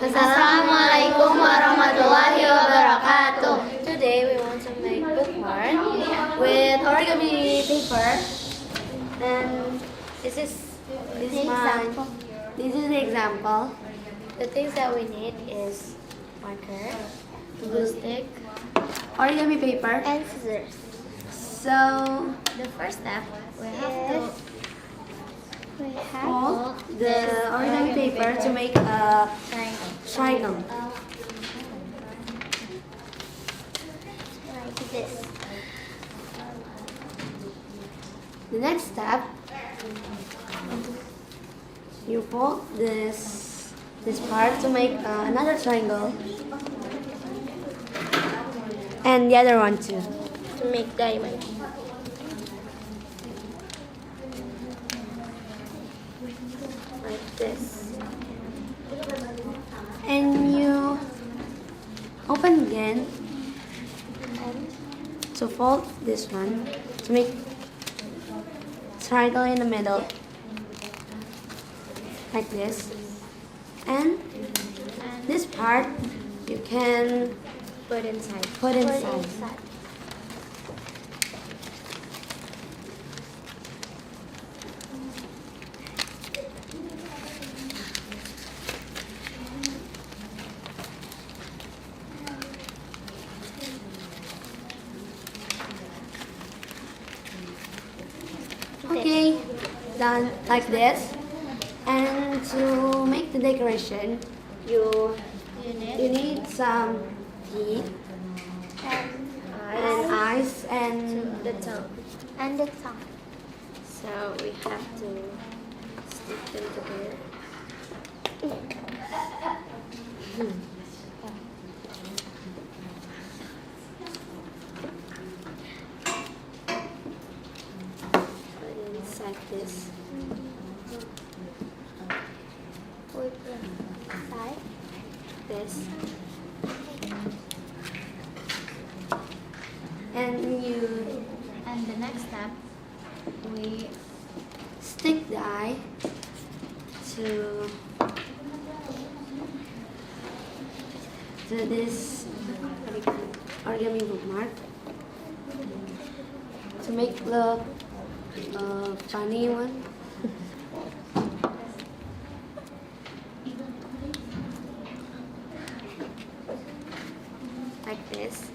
Assalamualaikum warahmatullahi wabarakatuh. Today we want to make bookmark with origami paper. And this is the example. The things that we need is marker, glue stick, origami paper, And scissors. So the first step we have to fold the origami paper to make a triangle. Like this. The next step, you fold this part to make another triangle, and the other one too. To make diamond. Like this. And you open again to fold this one to make triangle in the middle, like this. And this part you can Put inside. put inside. Okay, done like this. And to make the decoration, you need some teeth and eyes and The tongue. And the tongue. so we have to stick them together. Put inside this. Put inside. This. And the next step, we stick the eye to this origami bookmark to make the funny one. Like this.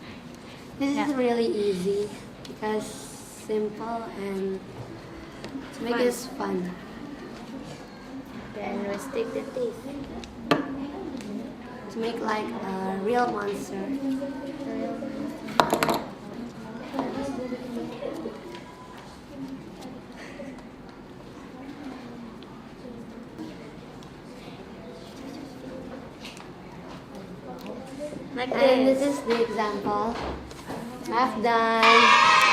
This is really easy because simple and to make this fun. then we stick the teeth. To make like a real monster. Like And this. this is the example. I've done